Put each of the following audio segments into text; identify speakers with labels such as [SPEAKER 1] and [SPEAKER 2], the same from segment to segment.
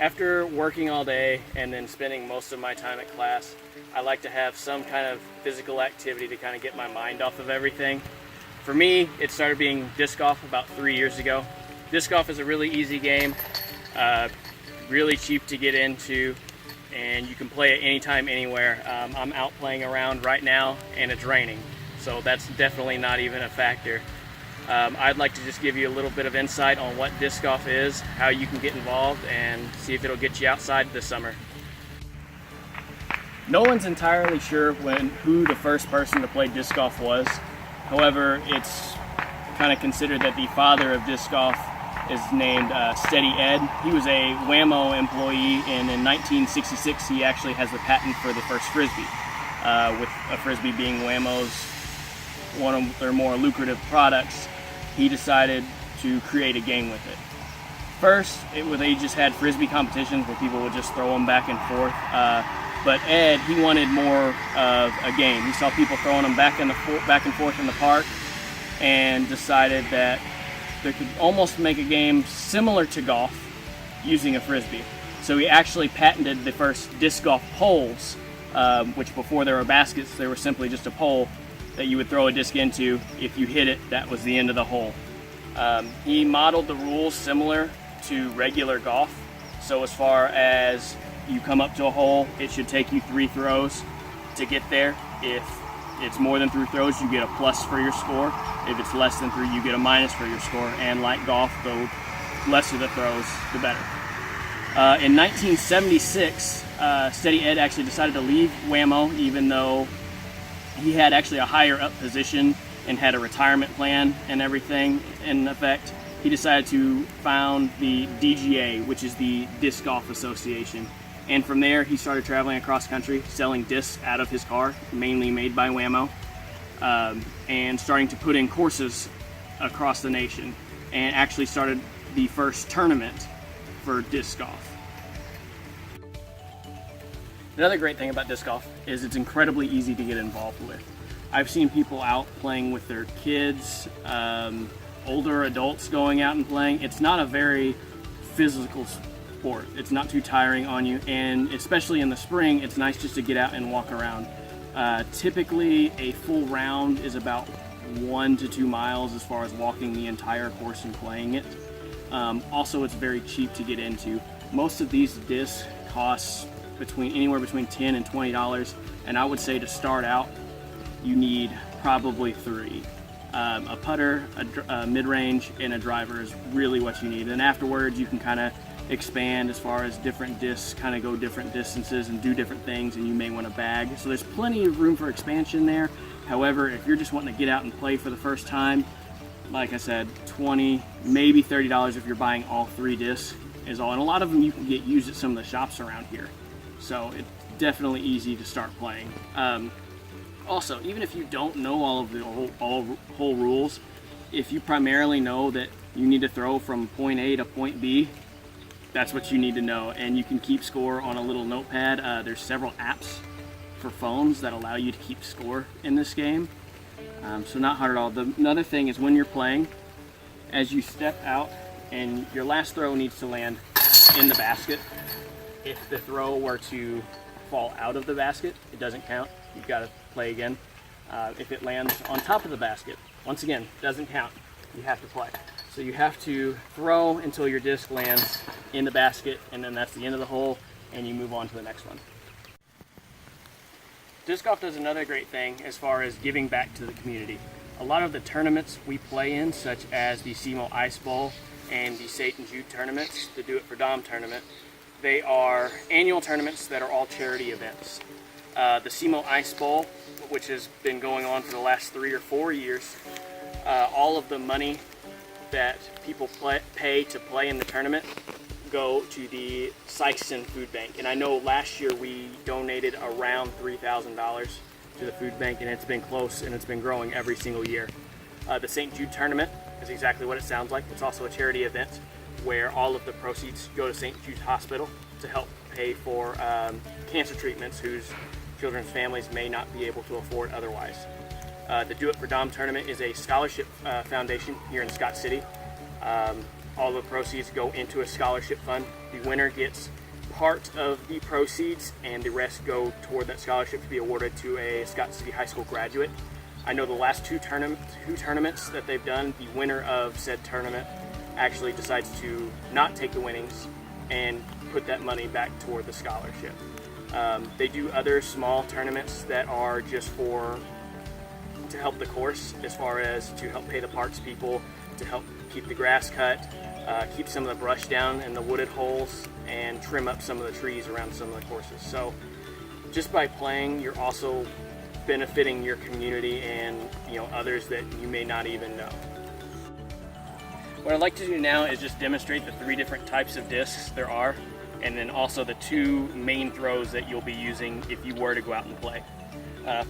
[SPEAKER 1] After working all day and then spending most of my time at class, I like to have some kind of physical activity to kind of get my mind off of everything. For me, it started being disc golf about 3 years ago. Disc golf is a really easy game, really cheap to get into, and you can play it anytime, anywhere. I'm out playing around right now and it's raining, so that's definitely not even a factor. I'd like to just give you a little bit of insight on what disc golf is, how you can get involved, and see if it'll get you outside this summer. No one's entirely sure who the first person to play disc golf was. However, it's kind of considered that the father of disc golf is named Steady Ed. He was a Whammo employee, and in 1966 he actually has the patent for the first frisbee, with a frisbee being Whammo's one of their more lucrative products. He decided to create a game with it. First, they just had frisbee competitions where people would just throw them back and forth. But Ed, he wanted more of a game. He saw people throwing them back and forth in the park, and decided that they could almost make a game similar to golf using a frisbee. So he actually patented the first disc golf poles, which before there were baskets, they were simply just a pole that you would throw a disc into. If you hit it, that was the end of the hole. He modeled the rules similar to regular golf. So as far as you come up to a hole, it should take you 3 throws to get there. If it's more than 3 throws, you get a plus for your score. If it's less than 3, you get a minus for your score. And like golf, the lesser the throws, the better. In 1976, Steady Ed actually decided to leave Whammo, even though he had actually a higher up position and had a retirement plan and everything in effect. He decided to found the DGA, which is the Disc Golf Association. And from there, he started traveling across country, selling discs out of his car, mainly made by Whammo, and starting to put in courses across the nation, and actually started the first tournament for disc golf. Another great thing about disc golf is it's incredibly easy to get involved with. I've seen people out playing with their kids, older adults going out and playing. It's not a very physical sport. It's not too tiring on you, and especially in the spring, it's nice just to get out and walk around. Typically, a full round is about 1 to 2 miles as far as walking the entire course and playing it. Also, it's very cheap to get into. Most of these discs cost anywhere between $10 and $20, and I would say to start out, you need probably 3. A putter, a mid-range, and a driver is really what you need. And afterwards, you can kind of expand as far as different discs, kind of go different distances and do different things, and you may want a bag. So there's plenty of room for expansion there. However, if you're just wanting to get out and play for the first time, like I said, $20, maybe $30 if you're buying all 3 discs is all. And a lot of them you can get used at some of the shops around here. So it's definitely easy to start playing. Also, even if you don't know all of the whole rules, if you primarily know that you need to throw from point A to point B, that's what you need to know. And you can keep score on a little notepad. There's several apps for phones that allow you to keep score in this game. So not hard at all. Another thing is when you're playing, as you step out, and your last throw needs to land in the basket. If the throw were to fall out of the basket, it doesn't count. You've got to play again. If it lands on top of the basket, once again, doesn't count. You have to play. So you have to throw until your disc lands in the basket, and then that's the end of the hole, and you move on to the next one. Disc golf does another great thing as far as giving back to the community. A lot of the tournaments we play in, such as the SEMO Ice Bowl and the St. Jude tournaments, the Do It for Dom tournament, they are annual tournaments that are all charity events. The SEMO Ice Bowl, which has been going on for the last 3 or 4 years, all of the money that people pay to play in the tournament go to the Sykeston Food Bank. And I know last year we donated around $3,000 to the food bank, and it's been close and it's been growing every single year. The St. Jude tournament is exactly what it sounds like. It's also a charity event where all of the proceeds go to St. Jude Hospital to help pay for cancer treatments whose children's families may not be able to afford otherwise. The Do It for Dom tournament is a scholarship foundation here in Scott City. all the proceeds go into a scholarship fund. The winner gets part of the proceeds, and the rest go toward that scholarship to be awarded to a Scott City High School graduate. I know the last two tournaments that they've done, the winner of said tournament actually decides to not take the winnings and put that money back toward the scholarship. They do other small tournaments that are just to help the course, as far as to help pay the parks people, to help keep the grass cut, keep some of the brush down in the wooded holes, and trim up some of the trees around some of the courses. So just by playing, you're also benefiting your community and others that you may not even know. What I'd like to do now is just demonstrate the 3 different types of discs there are, and then also the 2 main throws that you'll be using if you were to go out and play.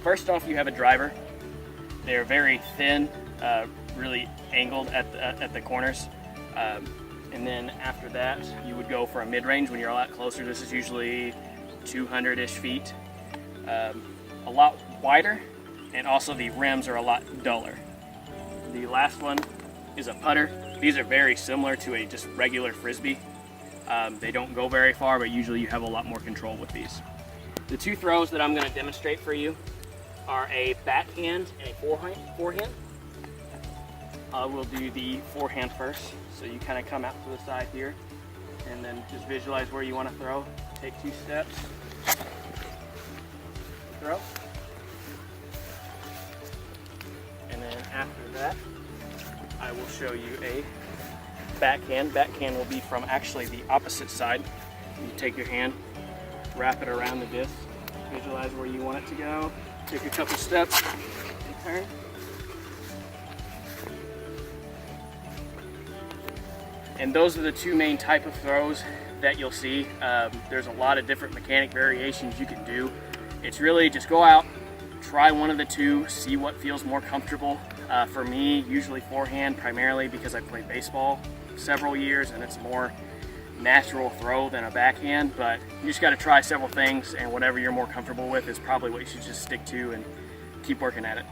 [SPEAKER 1] First off, you have a driver. They're very thin, really angled at the corners. And then after that, you would go for a mid-range when you're a lot closer. This is usually 200-ish feet. A lot wider, and also the rims are a lot duller. The last one is a putter. These are very similar to a just regular Frisbee. They don't go very far, but usually you have a lot more control with these. The 2 throws that I'm going to demonstrate for you are a backhand and a forehand. We'll do the forehand first. So you kind of come out to the side here, and then just visualize where you want to throw. Take 2 steps, throw. And then after that, I will show you a backhand. Backhand will be from actually the opposite side. You take your hand, wrap it around the disc, visualize where you want it to go, take a couple steps, and turn. And those are the 2 main type of throws that you'll see. There's a lot of different mechanic variations you can do. It's really just go out, try one of the 2, see what feels more comfortable. For me, usually forehand, primarily because I played baseball several years and it's a more natural throw than a backhand, but you just got to try several things, and whatever you're more comfortable with is probably what you should just stick to and keep working at it.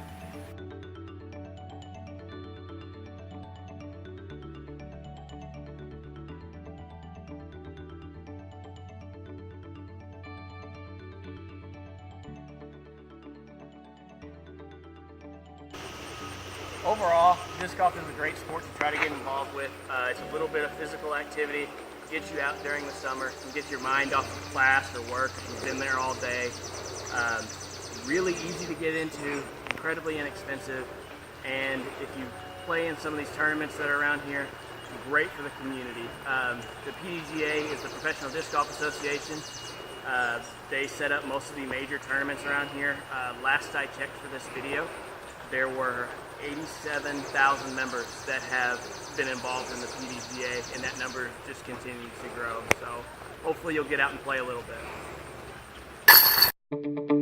[SPEAKER 1] Overall, disc golf is a great sport to try to get involved with. It's a little bit of physical activity, gets you out during the summer, and gets your mind off of class or work if you've been there all day. Really easy to get into, incredibly inexpensive, and if you play in some of these tournaments that are around here, great for the community. The PDGA is the Professional Disc Golf Association. They set up most of the major tournaments around here. Last I checked for this video, there were 87,000 members that have been involved in the PDGA, and that number just continues to grow. So hopefully you'll get out and play a little bit.